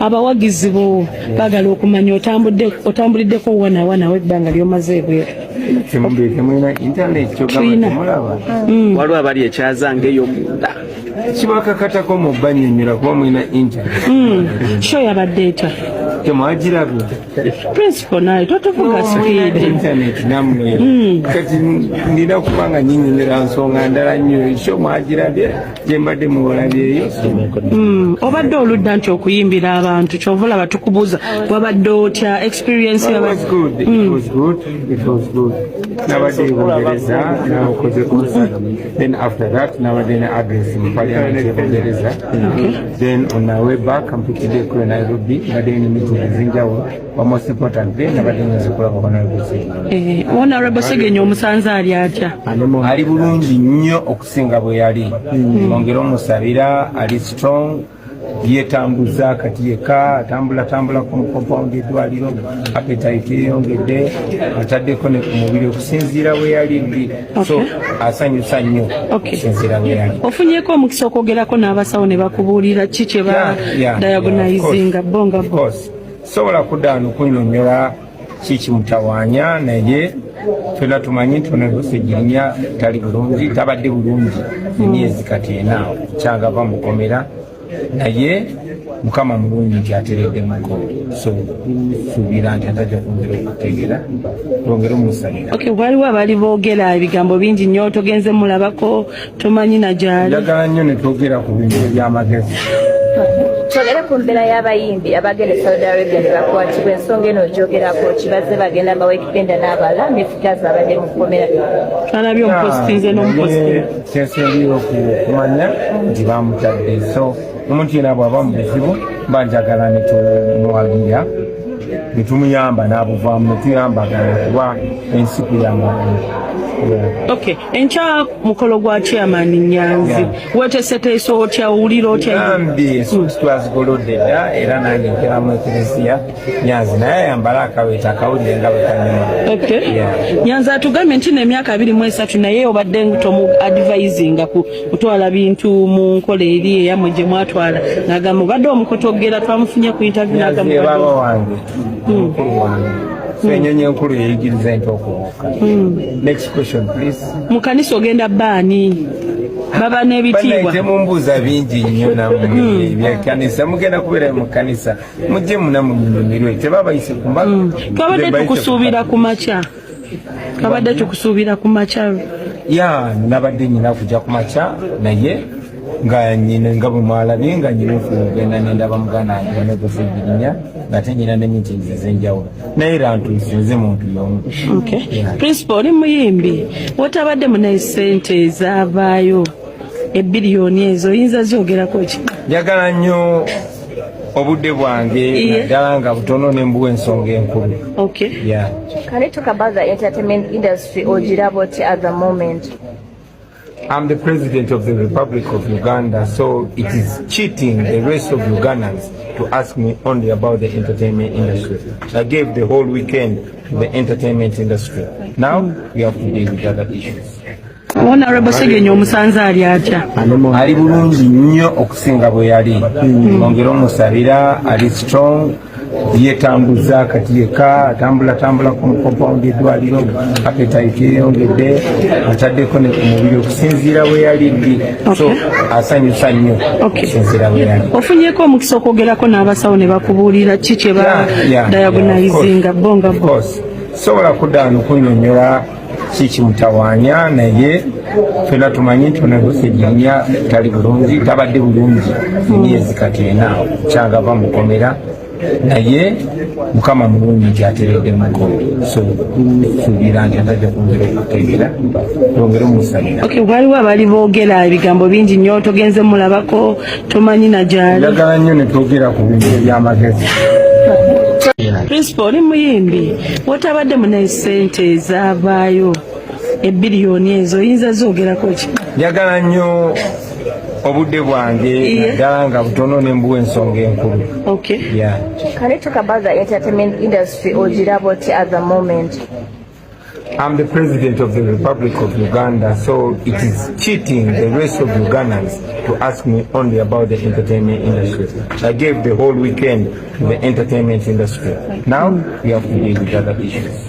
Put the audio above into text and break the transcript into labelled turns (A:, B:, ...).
A: abawagizi bo bagala okumanya otambuliddeko wana webbanga lyomaze ebweru
B: waliwo abali ekyazanga eyo munda
C: kibakakatako mu banyonyola kuba mulina internet
A: sho yabadde etya
C: temwagirabye
A: principal naye totuvuga speed
C: internet namwe kati ndina kubanga nyinyonera nsonga ndala nnyo sho mwagirabye gyembadde muwolabyeyo
A: obadde oludda nti okuyimbira abantu kyovula batukubuuza wabadde otya experience
C: nabadde ebungereza nakoze concert then after that nabadde ne address mu parliament ebungereza then on my way back mpitidde kule Nairobi nabadde ne meeting ezinjawulo most importantly nabadde nzikulako
A: Honorable Segenyo omusanze ali atya
C: ali bulungi nnyo okusinga bwe yali ongera omusabira ali strong yetambuza kati yeka atambula ku compound edwaliro appetite yeyongedde ataddeko ne ku mubiri okusinziira we yali so asanyusa nnyo okusinziira we yali
A: ofunyeko omukisa okwogerako n'abasawo ne bakubuulira ki kye ba diagonizinga bonga
C: sobola kuddaano kunyonyola kikimutawaanya naye fena tumanyi nti onagosegirinya tali bulungi tabadde bulungi emyezi kati ena kyagava mukomera naye mukama mulungi nti ateredde muko so suubira nti atajja kwongera okutegera twongere omusabira
A: waliwo abali boogera ebigambo bingi nnyo togenze mulabako tomanyi na gyali
C: njagala nnyo ne twogera ku bintu ebyamagezi
D: twogere ku mbeera y'abayimbi abagenda e Saudi Arabia ne bakwatibwa ensonga eno ogyogerako kibazze bagenda bawekipenda n'abala nefikazi abadde mu kkomera
A: alabye omupositinze n'omupositinze
C: kyensindiira okumanya nti bamutadde so omuntu yena bw'aba mu buzibu banjagala netumuwagira netumuyamba n'abuvaamu netuyambagana kuba ensi kuyambagana
A: enkya mukolo gwa chairman Nyanzi weteeseteese otya owulira otya
C: twazigolodde dda era nange nkeramu eklesiya Nyanzi naye ayambala akaweeta akawulire nga bwe kanyuma
A: Nyanzi atugambye nti n'emyaka 23 naye obadde tomu advisinga kutwala bintu mu nkola eri eyamwe gye mwatwala n'agamba obadde omukotogera twamufunye ku interview n'agamba
C: baba wange mukulu wange enyonyi enkulu yeyigiriza nti okubuuka next question please
A: mu kanisa ogenda baani baba n'ebitiibwa
C: temumbuuza bingi nnyo nammwe ebyakanisa mugenda kubeera mu kanisa mujje muna munyumirwe tebabayise kumba
A: twabadde tukusuubira ku makya
C: nabadde nyina kujja ku makya naye nga nyina nga bwe mwalabye nga nyina okugenda nendaba muganda wange negosegirinya ngate nyina n'emitinzi ez'enjawulo naye era ntuusinze muntu y'omu
A: principal oli muyimbi wotabadde munaye ssente ezavaayo ebiliyoni ezo oyinza zyogerako ki
C: njagala nnyo obudde bwange naddala nga butono ne mbuwa ensonga enkulu
D: Can you talk about the entertainment industry ogiraba oti at the moment?
C: I'm the president of the Republic of Uganda, so it is cheating the rest of Ugandans to ask me only about the entertainment industry. I gave the whole weekend to the entertainment industry. Now we have to deal with other issues.
A: Honorable Segenyo omusanze ali atya
C: ali bulungi nnyo okusinga bwe yali ongera omusabira ali strong yetambuza kati yeka atambula ku compound y'eddwaliro appetite yeyongedde ataddeko ne ku mubiri okusinziira bwe yaliddi so asanyusa nnyo okusinziira bwe yaliddi.
A: Ofunyeko omukisa okwogerako n'abasawo ne bakubuulira ki kye ba diagonizinga bo nga bo?
C: Sobola kuddaano kunnyonnyola kiki mutawaanya naye ffenna tumanyi nti onagosejjanya tali bulungi tabadde bulungi emyezi kati ena kyangava mukomera naye mukama mulungi nti ateredde mukono so tusuubira nti atajja kwongera okutegera twongere omusabira.
A: Waliwo abali boogera ebigambo bingi nnyo togenze mulabako tomanyi na gyali.
C: Njagala nnyo ne twogera ku bintu eby'amagezi.
A: Principal oli muyimbi wotabadde munaye ssente ezavaayo ebiliyoni ezo oyinza zoogerako ki?
C: Njagala nnyo obudde bwange naddala nga butono ne mbuwa ensonga enkulu.
D: Can you talk about the entertainment industry ogiraboti at the moment?
C: I'm the president of the Republic of Uganda, so it is cheating the rest of Ugandans to ask me only about the entertainment industry. I gave the whole weekend to the entertainment industry. Now we have to deal with other issues.